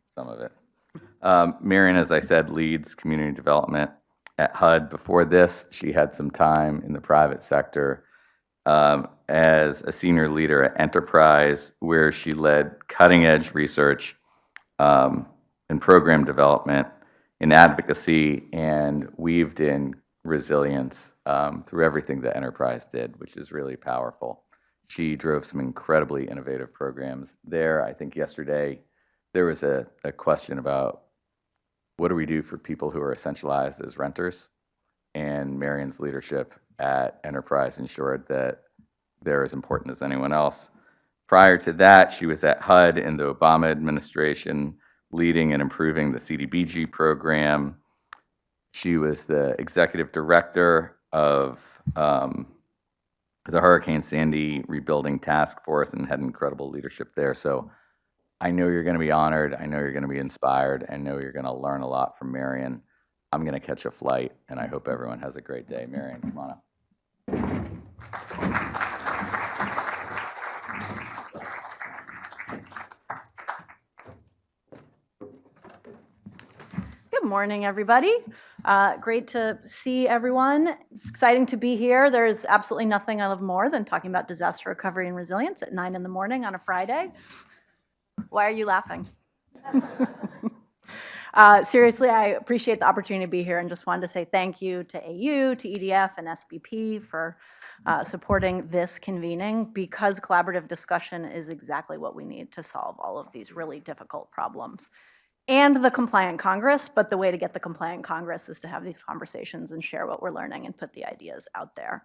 some of it. Marion, as I said, leads community development at HUD. Before this, she had some time in the private sector as a senior leader at Enterprise, where she led cutting-edge research and program development in advocacy and weaved in resilience through everything that Enterprise did, which is really powerful. She drove some incredibly innovative programs there. I think yesterday there was a question about what do we do for people who are essentialized as renters? And Marion's leadership at Enterprise ensured that they're as important as anyone else. Prior to that, she was at HUD in the Obama administration, leading and improving the CDBG program. She was the executive director of the Hurricane Sandy Rebuilding Task Force and had incredible leadership there. So I know you're going to be honored. I know you're going to be inspired. I know you're going to learn a lot from Marion. I'm going to catch a flight, and I hope everyone has a great day. Marion, come on up. Good morning, everybody. Great to see everyone. It's exciting to be here. There's absolutely nothing I love more than talking about disaster recovery and resilience at 9 in the morning on a Friday. Why are you laughing? Seriously, I appreciate the opportunity to be here and just wanted to say thank you to AU, to EDF, and SBP for supporting this convening, because collaborative discussion is exactly what we need to solve all of these really difficult problems. And the compliant Congress, but the way to get the compliant Congress is to have these conversations and share what we're learning and put the ideas out there.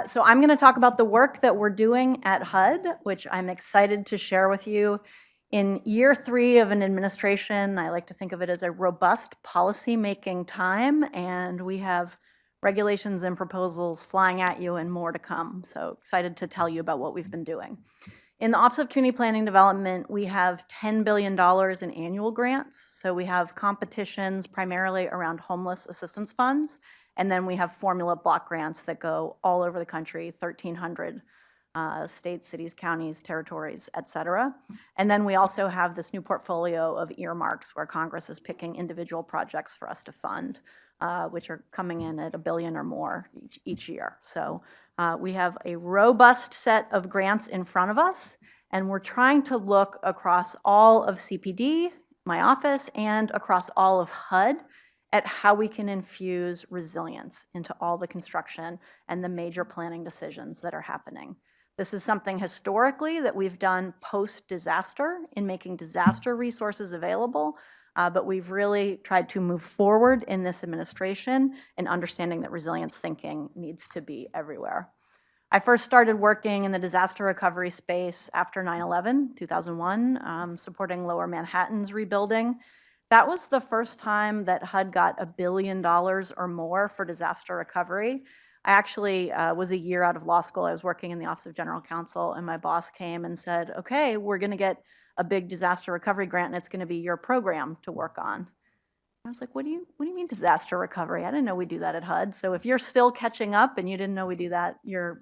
So I'm going to talk about the work that we're doing at HUD, which I'm excited to share with you. In year 3 of an administration, I like to think of it as a robust policy-making time, and we have regulations and proposals flying at you and more to come. So excited to tell you about what we've been doing. In the Office of Community Planning Development, we have $10 billion in annual grants. So we have competitions primarily around homeless assistance funds, and then we have formula block grants that go all over the country, 1,300 states, cities, counties, territories, et cetera. And then we also have this new portfolio of earmarks where Congress is picking individual projects for us to fund, which are coming in at $1 billion or more each year. So we have a robust set of grants in front of us, and we're trying to look across all of CPD, my office, and across all of HUD at how we can infuse resilience into all the construction and the major planning decisions that are happening. This is something historically that we've done post-disaster in making disaster resources available, but we've really tried to move forward in this administration in understanding that resilience thinking needs to be everywhere. I first started working in the disaster recovery space after 9/11, 2001, supporting Lower Manhattan's rebuilding. That was the first time that HUD got $1 billion or more for disaster recovery. I actually was a year out of law school. I was working in the Office of General Counsel, and my boss came and said, okay, we're going to get a big disaster recovery grant, and it's going to be your program to work on. I was like, what do you mean disaster recovery? I didn't know we do that at HUD. So if you're still catching up and you didn't know we do that, you're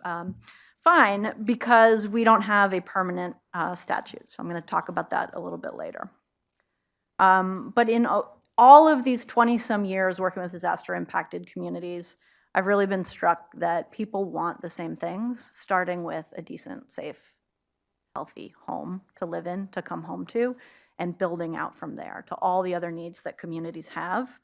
fine, because we don't have a permanent statute. So I'm going to talk about that a little bit later. But in all of these 20-some years working with disaster-impacted communities, I've really been struck that people want the same things, starting with a decent, safe, healthy home to live in, to come home to, and building out from there to all the other needs that communities have.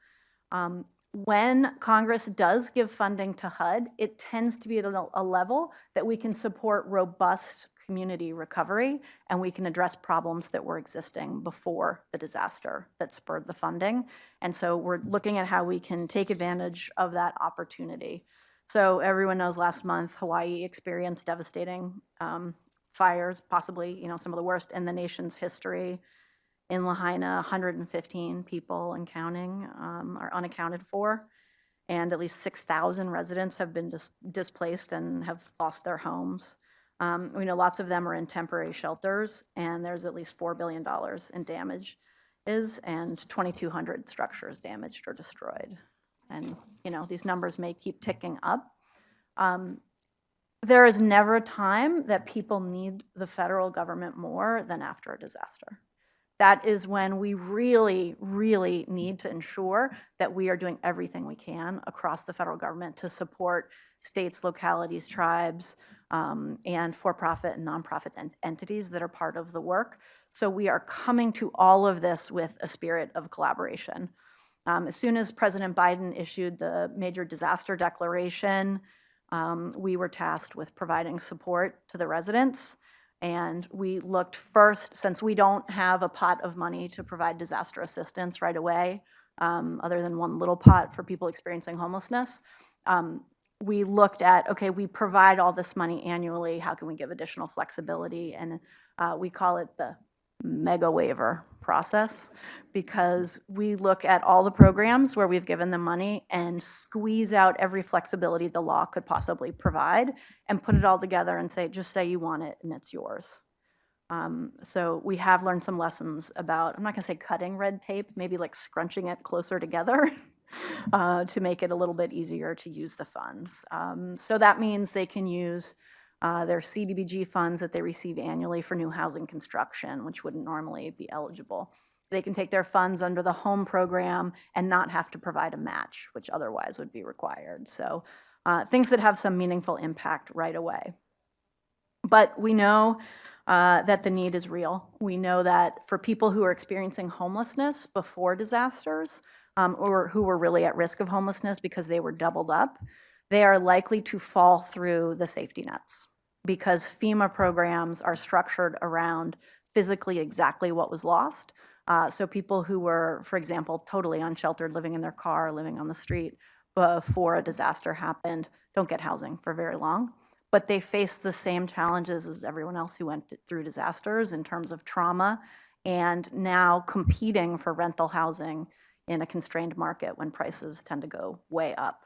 When Congress does give funding to HUD, it tends to be at a level that we can support robust community recovery, and we can address problems that were existing before the disaster that spurred the funding. And so we're looking at how we can take advantage of that opportunity. So everyone knows last month, Hawaii experienced devastating fires, possibly some of the worst in the nation's history. In Lahaina, 115 people and counting are unaccounted for, and at least 6,000 residents have been displaced and have lost their homes. We know lots of them are in temporary shelters, and there's at least $4 billion in damage, and 2,200 structures damaged or destroyed. And these numbers may keep ticking up. There is never a time that people need the federal government more than after a disaster. That is when we really, really need to ensure that we are doing everything we can across the federal government to support states, localities, tribes, and for-profit and nonprofit entities that are part of the work. So we are coming to all of this with a spirit of collaboration. As soon as President Biden issued the major disaster declaration, we were tasked with providing support to the residents. And we looked first, since we don't have a pot of money to provide disaster assistance right away, other than one little pot for people experiencing homelessness, we looked at, okay, we provide all this money annually, how can we give additional flexibility? And we call it the mega waiver process, because we look at all the programs where we've given them money and squeeze out every flexibility the law could possibly provide and put it all together and say, just say you want it and it's yours. So we have learned some lessons about, I'm not gonna say cutting red tape, maybe like scrunching it closer together to make it a little bit easier to use the funds. So that means they can use their CDBG funds that they receive annually for new housing construction, which wouldn't normally be eligible. They can take their funds under the home program and not have to provide a match, which otherwise would be required. So things that have some meaningful impact right away. But we know that the need is real. We know that for people who are experiencing homelessness before disasters, or who were really at risk of homelessness because they were doubled up, they are likely to fall through the safety nets because FEMA programs are structured around physically exactly what was lost. So people who were, for example, totally unsheltered, living in their car, living on the street before a disaster happened, don't get housing for very long. But they face the same challenges as everyone else who went through disasters in terms of trauma and now competing for rental housing in a constrained market when prices tend to go way up.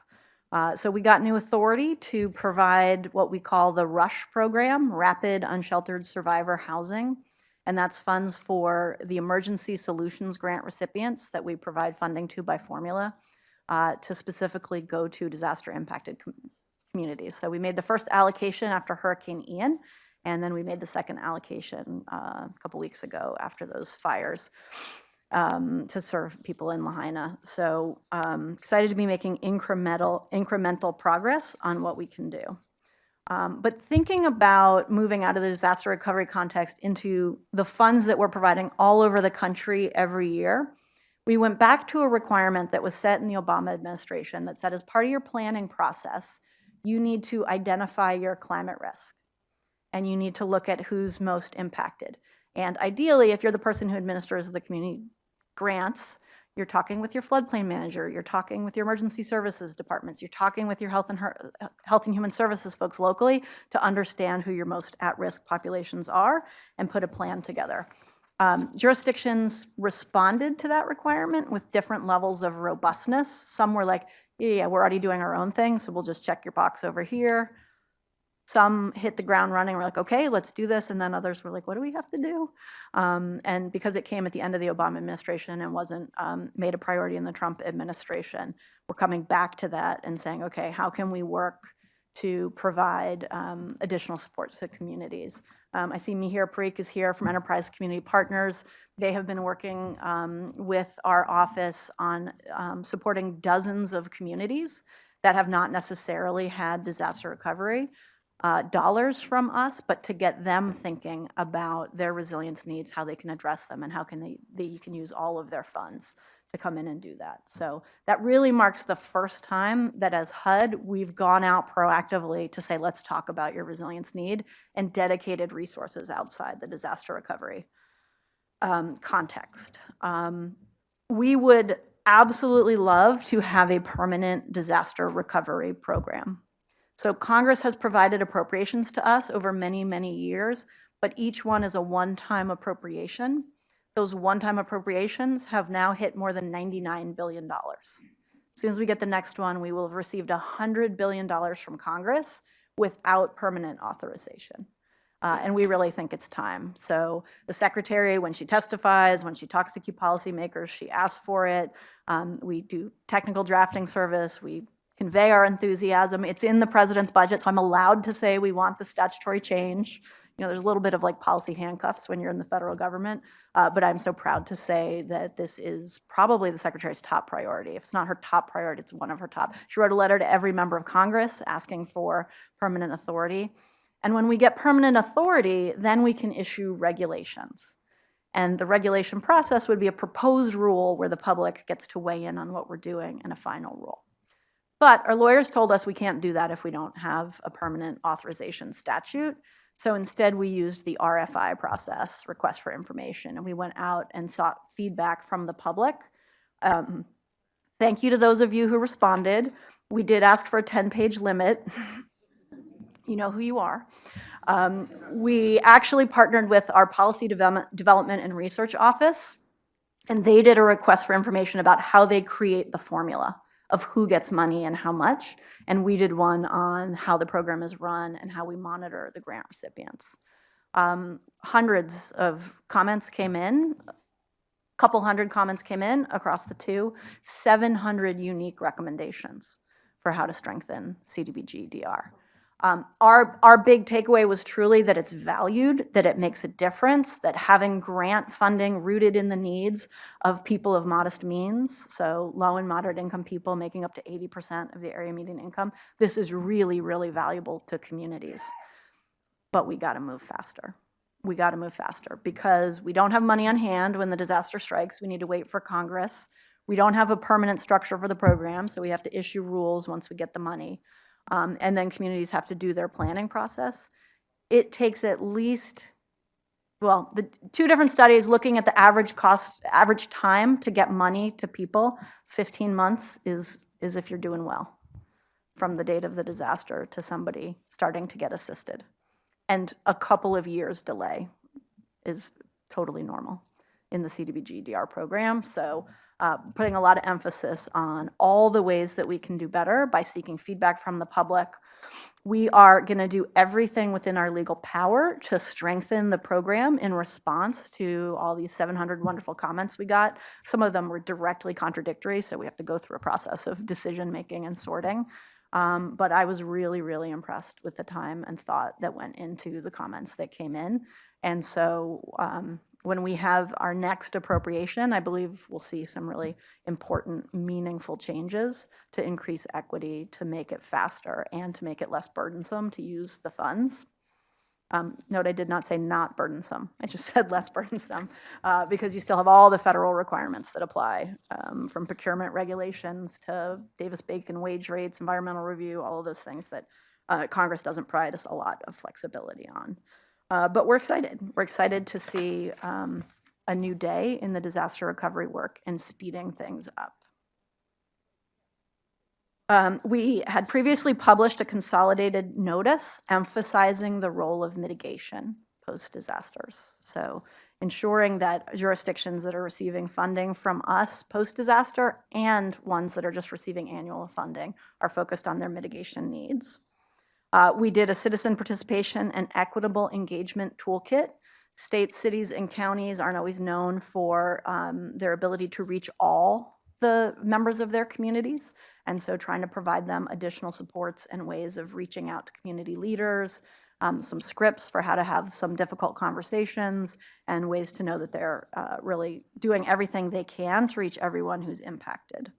So we got new authority to provide what we call the RUSH program, Rapid Unsheltered Survivor Housing. And that's funds for the Emergency Solutions Grant recipients that we provide funding to by formula to specifically go to disaster-impacted communities. So we made the first allocation after Hurricane Ian, and then we made the second allocation a couple weeks ago after those fires to serve people in Lahaina. So excited to be making incremental progress on what we can do. But thinking about moving out of the disaster recovery context into the funds that we're providing all over the country every year, we went back to a requirement that was set in the Obama administration that said as part of your planning process, you need to identify your climate risk and you need to look at who's most impacted. And ideally, if you're the person who administers the community grants, you're talking with your floodplain manager, you're talking with your emergency services departments, you're talking with your health and human services folks locally to understand who your most at-risk populations are and put a plan together. Jurisdictions responded to that requirement with different levels of robustness. Some were like, yeah, we're already doing our own thing, so we'll just check your box over here. Some hit the ground running, we're like, okay, let's do this. And then others were like, what do we have to do? And because it came at the end of the Obama administration and wasn't made a priority in the Trump administration, we're coming back to that and saying, okay, how can we work to provide additional support to communities? I see Mihir Parikh is here from Enterprise Community Partners. They have been working with our office on supporting dozens of communities that have not necessarily had disaster recovery dollars from us, but to get them thinking about their resilience needs, how they can address them, and how can they can use all of their funds to come in and do that. So that really marks the first time that as HUD, we've gone out proactively to say, let's talk about your resilience need and dedicated resources outside the disaster recovery context. We would absolutely love to have a permanent disaster recovery program. So Congress has provided appropriations to us over many, many years, but each one is a one-time appropriation. Those one-time appropriations have now hit more than $99 billion. As soon as we get the next one, we will have received $100 billion from Congress without permanent authorization. And we really think it's time. So the secretary, when she testifies, when she talks to key policymakers, she asks for it. We do technical drafting service. We convey our enthusiasm. It's in the president's budget, so I'm allowed to say we want the statutory change. there's a little bit of like policy handcuffs when you're in the federal government, but I'm so proud to say that this is probably the Secretary's top priority. If it's not her top priority, it's one of her top. She wrote a letter to every member of Congress asking for permanent authority. And when we get permanent authority, then we can issue regulations. And the regulation process would be a proposed rule where the public gets to weigh in on what we're doing in a final rule. But our lawyers told us we can't do that if we don't have a permanent authorization statute. So instead, we used the RFI process, request for information, and we went out and sought feedback from the public. Thank you to those of you who responded. We did ask for a 10-page limit. You know who you are. We actually partnered with our Policy Development and Research Office, and they did a request for information about how they create the formula of who gets money and how much, and we did one on how the program is run and how we monitor the grant recipients. Hundreds of comments came in, a couple hundred comments came in across the two, 700 unique recommendations for how to strengthen CDBG-DR. Our big takeaway was truly that it's valued, that it makes a difference, that having grant funding rooted in the needs of people of modest means, so low and moderate income people making up to 80% of the area median income, this is really, really valuable to communities. But we gotta move faster. We gotta move faster because we don't have money on hand when the disaster strikes. We need to wait for Congress. We don't have a permanent structure for the program, so we have to issue rules once we get the money. And then communities have to do their planning process. It takes at least, well, the two different studies looking at the average time to get money to people, 15 months is if you're doing well, from the date of the disaster to somebody starting to get assisted. And a couple of years delay is totally normal in the CDBG-DR program. So putting a lot of emphasis on all the ways that we can do better by seeking feedback from the public. We are going to do everything within our legal power to strengthen the program in response to all these 700 wonderful comments we got. Some of them were directly contradictory, so we have to go through a process of decision-making and sorting. But I was really, really impressed with the time and thought that went into the comments that came in. And so when we have our next appropriation, I believe we'll see some really important, meaningful changes to increase equity, to make it faster, and to make it less burdensome to use the funds. Note I did not say not burdensome. I just said less burdensome because you still have all the federal requirements that apply, from procurement regulations to Davis-Bacon wage rates, environmental review, all of those things that Congress doesn't provide us a lot of flexibility on. But we're excited. We're excited to see a new day in the disaster recovery work and speeding things up. We had previously published a consolidated notice emphasizing the role of mitigation post-disasters. So ensuring that jurisdictions that are receiving funding from us post-disaster and ones that are just receiving annual funding are focused on their mitigation needs. We did a citizen participation and equitable engagement toolkit. States, cities, and counties aren't always known for their ability to reach all the members of their communities. And so trying to provide them additional supports and ways of reaching out to community leaders, some scripts for how to have some difficult conversations, and ways to know that they're really doing everything they can to reach everyone who's impacted.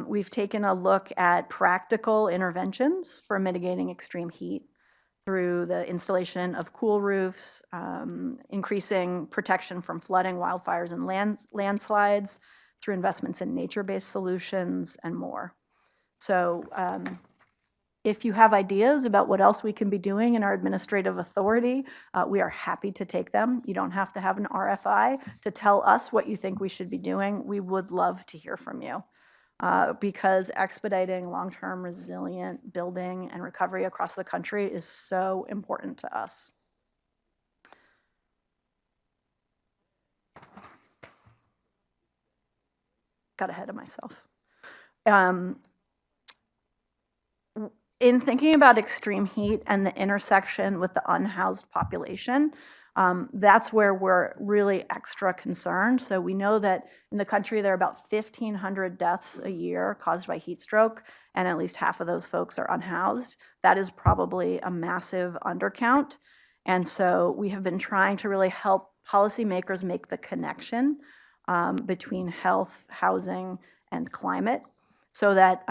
We've taken a look at practical interventions for mitigating extreme heat through the installation of cool roofs, increasing protection from flooding, wildfires, and landslides, through investments in nature-based solutions, and more. So if you have ideas about what else we can be doing in our administrative authority, we are happy to take them. You don't have to have an RFI to tell us what you think we should be doing. We would love to hear from you. Because expediting long-term resilient building and recovery across the country is so important to us. Got ahead of myself. In thinking about extreme heat and the intersection with the unhoused population, that's where we're really extra concerned. So we know that in the country, there are about 1,500 deaths a year caused by heat stroke, and at least half of those folks are unhoused. That is probably a massive undercount. And so we have been trying to really help policymakers make the connection between health, housing, and climate so that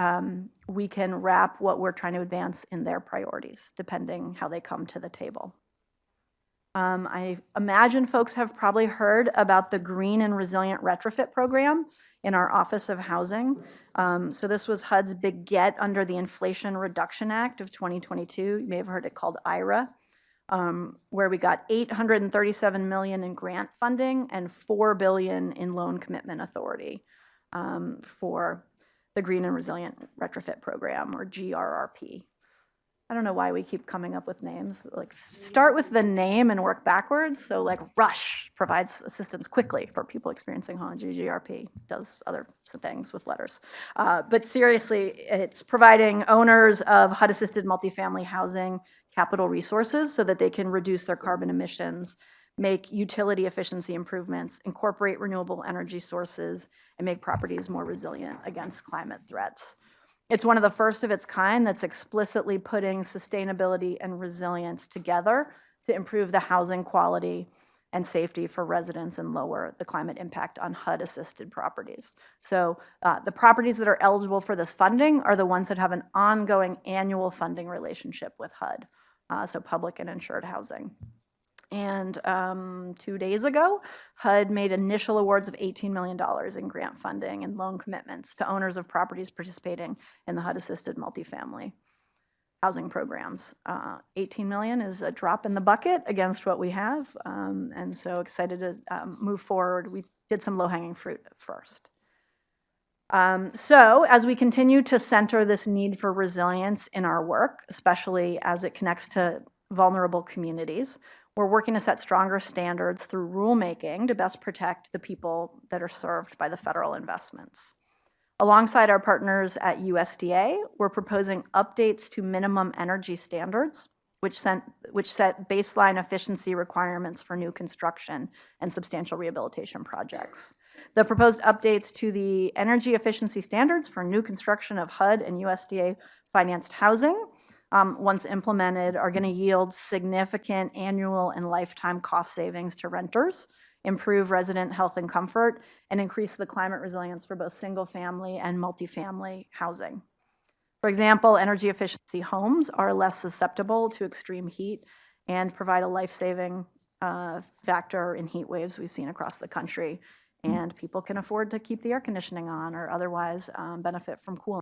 we can wrap what we're trying to advance in their priorities, depending how they come to the table. I imagine folks have probably heard about the Green and Resilient Retrofit Program in our Office of Housing. So this was HUD's big get under the Inflation Reduction Act of 2022. You may have heard it called IRA, where we got $837 million in grant funding and $4 billion in loan commitment authority for the Green and Resilient Retrofit Program, or GRRP. I don't know why we keep coming up with names. Like, start with the name and work backwards. So like Rush provides assistance quickly for people experiencing home. GRP does other things with letters. But seriously, it's providing owners of HUD-assisted multifamily housing capital resources so that they can reduce their carbon emissions, make utility efficiency improvements, incorporate renewable energy sources, and make properties more resilient against climate threats. It's one of the first of its kind that's explicitly putting sustainability and resilience together to improve the housing quality and safety for residents and lower the climate impact on HUD-assisted properties. So the properties that are eligible for this funding are the ones that have an ongoing annual funding relationship with HUD, so public and insured housing. And 2 days ago, HUD made initial awards of $18 million in grant funding and loan commitments to owners of properties participating in the HUD-assisted multifamily housing programs. $18 million is a drop in the bucket against what we have, and so excited to move forward. We did some low-hanging fruit first. So as we continue to center this need for resilience in our work, especially as it connects to vulnerable communities, we're working to set stronger standards through rulemaking to best protect the people that are served by the federal investments. Alongside our partners at USDA, we're proposing updates to minimum energy standards, which set baseline efficiency requirements for new construction and substantial rehabilitation projects. The proposed updates to the energy efficiency standards for new construction of HUD and USDA financed housing, once implemented, are going to yield significant annual and lifetime cost savings to renters, improve resident health and comfort, and increase the climate resilience for both single-family and multifamily housing. For example, energy efficiency homes are less susceptible to extreme heat and provide a life-saving factor in heat waves we've seen across the country, and people can afford to keep the air conditioning on or otherwise benefit from cooling.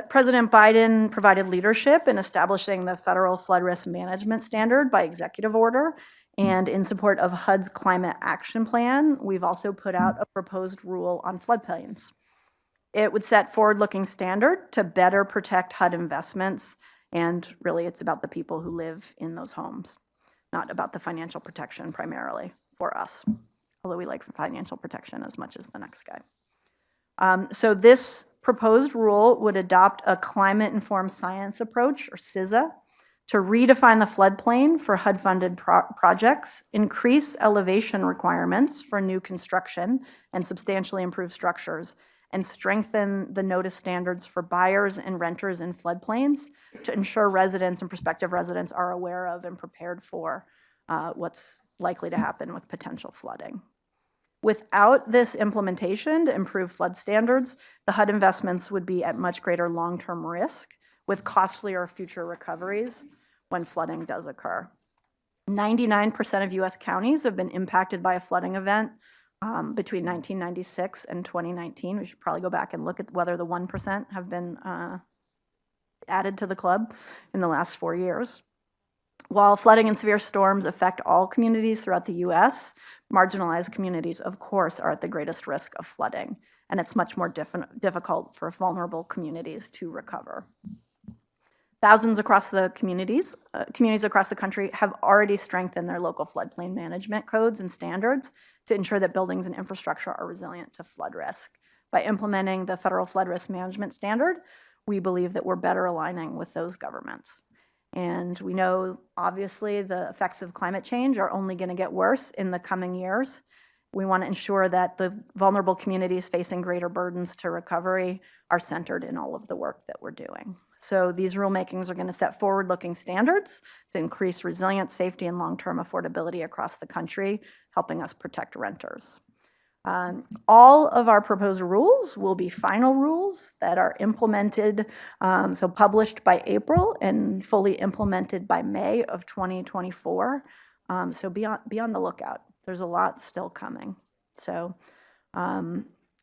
President Biden provided leadership in establishing the federal flood risk management standard by executive order, and in support of HUD's climate action plan, we've also put out a proposed rule on floodplains. It would set forward-looking standard to better protect HUD investments, and really it's about the people who live in those homes, not about the financial protection primarily for us, although we like financial protection as much as the next guy. So this proposed rule would adopt a climate-informed science approach, or CISA, to redefine the floodplain for HUD-funded projects, increase elevation requirements for new construction and substantially improve structures, and strengthen the notice standards for buyers and renters in floodplains to ensure residents and prospective residents are aware of and prepared for what's likely to happen with potential flooding. Without this implementation to improve flood standards, the HUD investments would be at much greater long-term risk with costlier future recoveries when flooding does occur. 99% of US counties have been impacted by a flooding event between 1996 and 2019. We should probably go back and look at whether the 1% have been added to the club in the last 4 years. While flooding and severe storms affect all communities throughout the US, marginalized communities, of course, are at the greatest risk of flooding, and it's much more difficult for vulnerable communities to recover. Thousands across the communities across the country have already strengthened their local floodplain management codes and standards to ensure that buildings and infrastructure are resilient to flood risk. By implementing the federal flood risk management standard, we believe that we're better aligning with those governments. And we know, obviously, the effects of climate change are only going to get worse in the coming years. We want to ensure that the vulnerable communities facing greater burdens to recovery are centered in all of the work that we're doing. So these rulemakings are going to set forward-looking standards to increase resilience, safety, and long-term affordability across the country, helping us protect renters. All of our proposed rules will be final rules that are implemented, so published by April and fully implemented by May of 2024. So be on the lookout. There's a lot still coming. So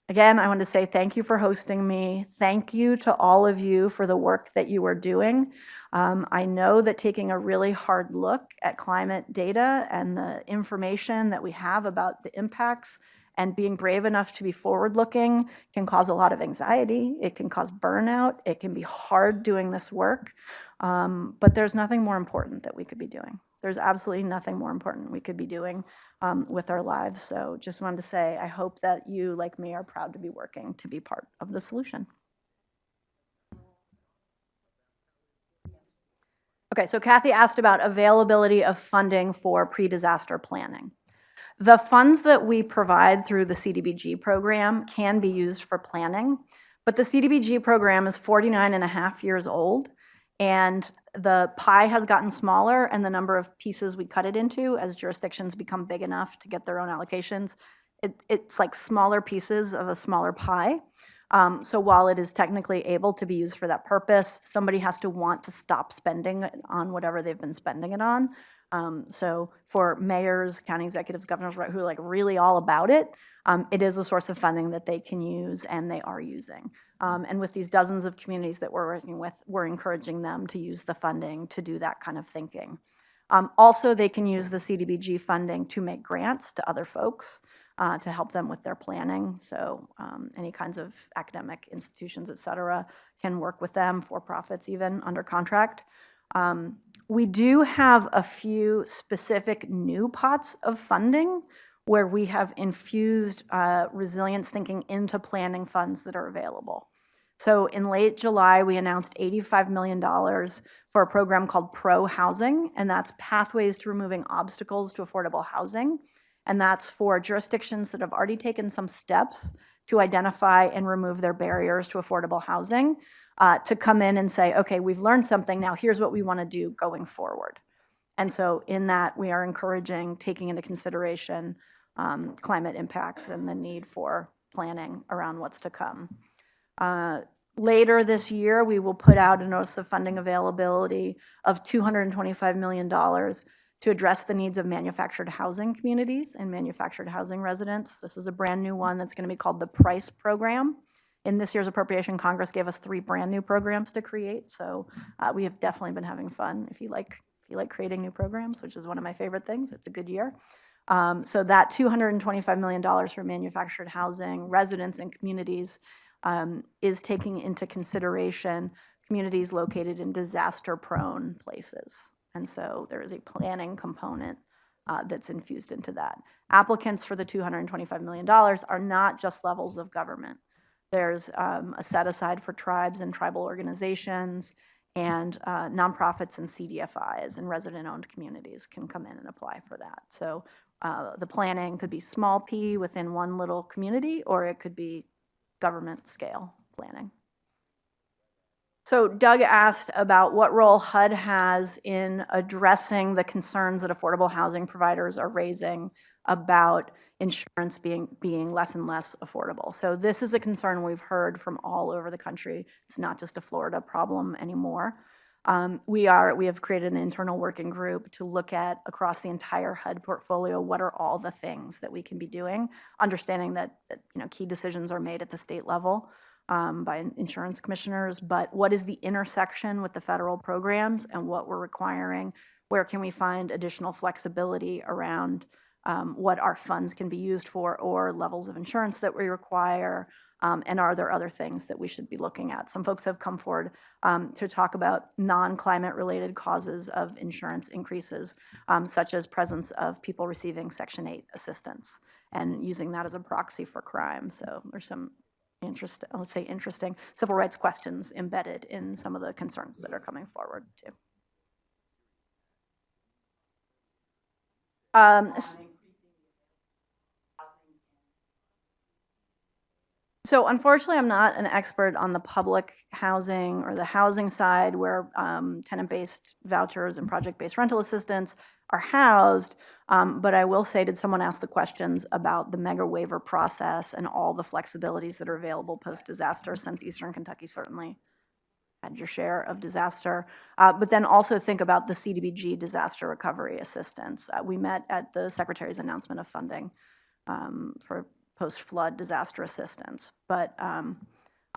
again, I want to say thank you for hosting me. Thank you to all of you for the work that you are doing. I know that taking a really hard look at climate data and the information that we have about the impacts and being brave enough to be forward-looking can cause a lot of anxiety. It can cause burnout. It can be hard doing this work. But there's nothing more important that we could be doing. There's absolutely nothing more important we could be doing with our lives. So just wanted to say, I hope that you, like me, are proud to be working to be part of the solution. Okay, so Kathy asked about availability of funding for pre-disaster planning. The funds that we provide through the CDBG program can be used for planning, but the CDBG program is 49 and a half years old, and the pie has gotten smaller, and the number of pieces we cut it into as jurisdictions become big enough to get their own allocations, it's like smaller pieces of a smaller pie. So while it is technically able to be used for that purpose, somebody has to want to stop spending it on whatever they've been spending it on. So for mayors, county executives, governors who are like really all about it, it is a source of funding that they can use and they are using. And with these dozens of communities that we're working with, we're encouraging them to use the funding to do that kind of thinking. Also, they can use the CDBG funding to make grants to other folks to help them with their planning. So any kinds of academic institutions, et cetera, can work with them, for-profits even, under contract. We do have a few specific new pots of funding where we have infused resilience thinking into planning funds that are available. So in late July, we announced $85 million for a program called Pro Housing, and that's Pathways to Removing Obstacles to Affordable Housing. And that's for jurisdictions that have already taken some steps to identify and remove their barriers to affordable housing, to come in and say, okay, we've learned something, now here's what we want to do going forward. And so in that, we are encouraging taking into consideration climate impacts and the need for planning around what's to come. Later this year, we will put out a notice of funding availability of $225 million to address the needs of manufactured housing communities and manufactured housing residents. This is a brand new one that's going to be called the PRICE program. In this year's appropriation, Congress gave us 3 brand new programs to create, so we have definitely been having fun. If you like creating new programs, which is one of my favorite things, it's a good year. So that $225 million for manufactured housing, residents, and communities is taking into consideration communities located in disaster-prone places. And so there is a planning component that's infused into that. Applicants for the $225 million are not just levels of government. There's a set aside for tribes and tribal organizations, and nonprofits and CDFIs and resident-owned communities can come in and apply for that. So the planning could be small p within one little community, or it could be government scale planning. So Doug asked about what role HUD has in addressing the concerns that affordable housing providers are raising about insurance being less and less affordable. So this is a concern we've heard from all over the country. It's not just a Florida problem anymore. We have created an internal working group to look at across the entire HUD portfolio, what are all the things that we can be doing, understanding that key decisions are made at the state level by insurance commissioners, but what is the intersection with the federal programs and what we're requiring? Where can we find additional flexibility around what our funds can be used for, or levels of insurance that we require, and are there other things that we should be looking at? Some folks have come forward to talk about non-climate related causes of insurance increases, such as presence of people receiving Section 8 assistance and using that as a proxy for crime. So there's some interesting civil rights questions embedded in some of the concerns that are coming forward too. So unfortunately, I'm not an expert on the public housing or the housing side where tenant-based vouchers and project-based rental assistance are housed. But I will say, did someone ask the questions about the mega waiver process and all the flexibilities that are available post-disaster, since Eastern Kentucky certainly had your share of disaster. But then also think about the CDBG disaster recovery assistance. We met at the Secretary's announcement of funding for post-flood disaster assistance. But I'm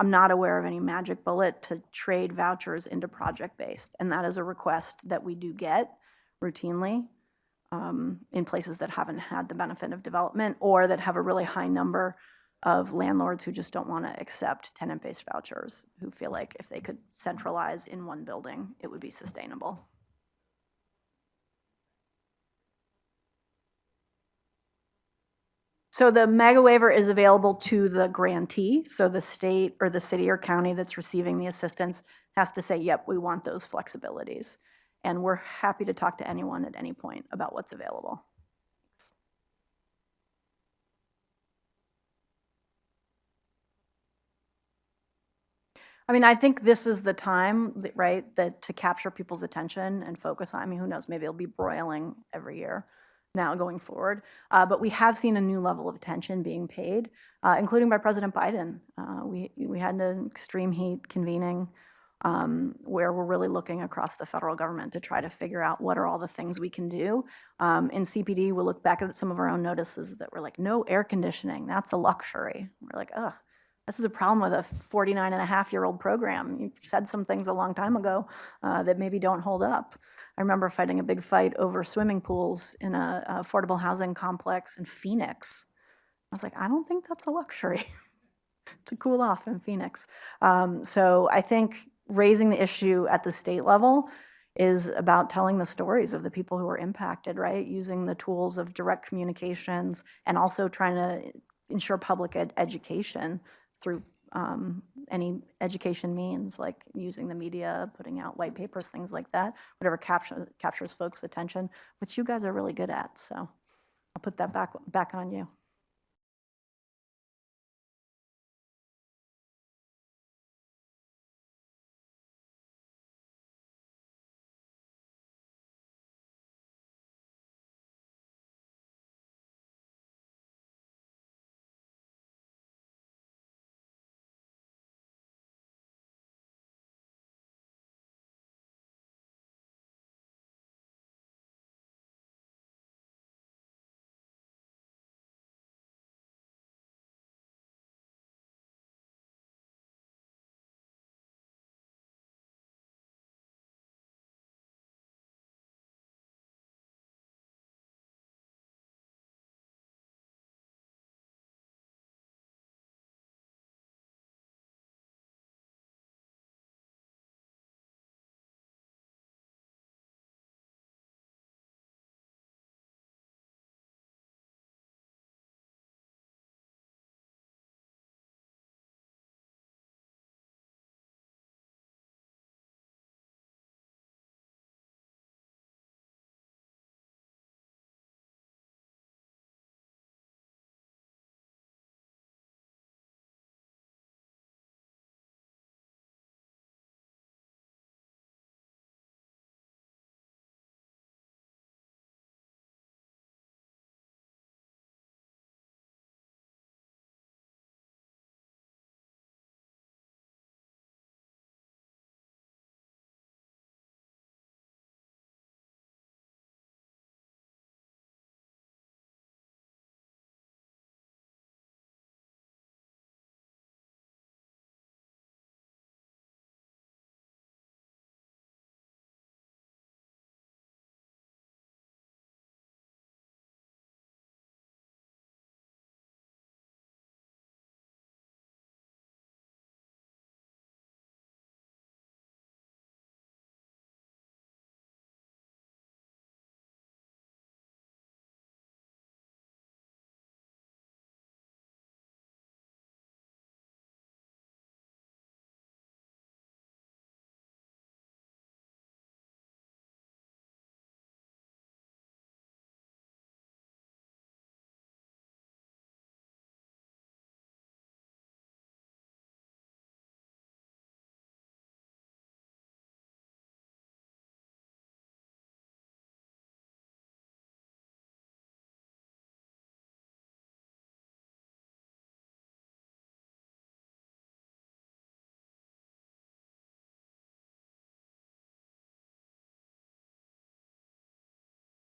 not aware of any magic bullet to trade vouchers into project-based. And that is a request that we do get routinely in places that haven't had the benefit of development or that have a really high number of landlords who just don't want to accept tenant-based vouchers, who feel like if they could centralize in one building, it would be sustainable. So the mega waiver is available to the grantee. So the state or the city or county that's receiving the assistance has to say, yep, we want those flexibilities. And we're happy to talk to anyone at any point about what's available. I mean, I think this is the time, right, that to capture people's attention and focus on, I mean, who knows, maybe it'll be broiling every year now going forward. But we have seen a new level of attention being paid, including by President Biden. We had an extreme heat convening where we're really looking across the federal government to try to figure out what are all the things we can do. In CPD, we'll look back at some of our own notices that were like, no air conditioning, that's a luxury. We're like, ugh. This is a problem with a 49-and-a-half-year-old program. You said some things a long time ago that maybe don't hold up. I remember fighting a big fight over swimming pools in a affordable housing complex in Phoenix. I was like, I don't think that's a luxury to cool off in Phoenix. So I think raising the issue at the state level is about telling the stories of the people who are impacted, right? Using the tools of direct communications and also trying to ensure public education through any education means, like using the media, putting out white papers, things like that, whatever captures folks' attention, which you guys are really good at. So I'll put that back on you.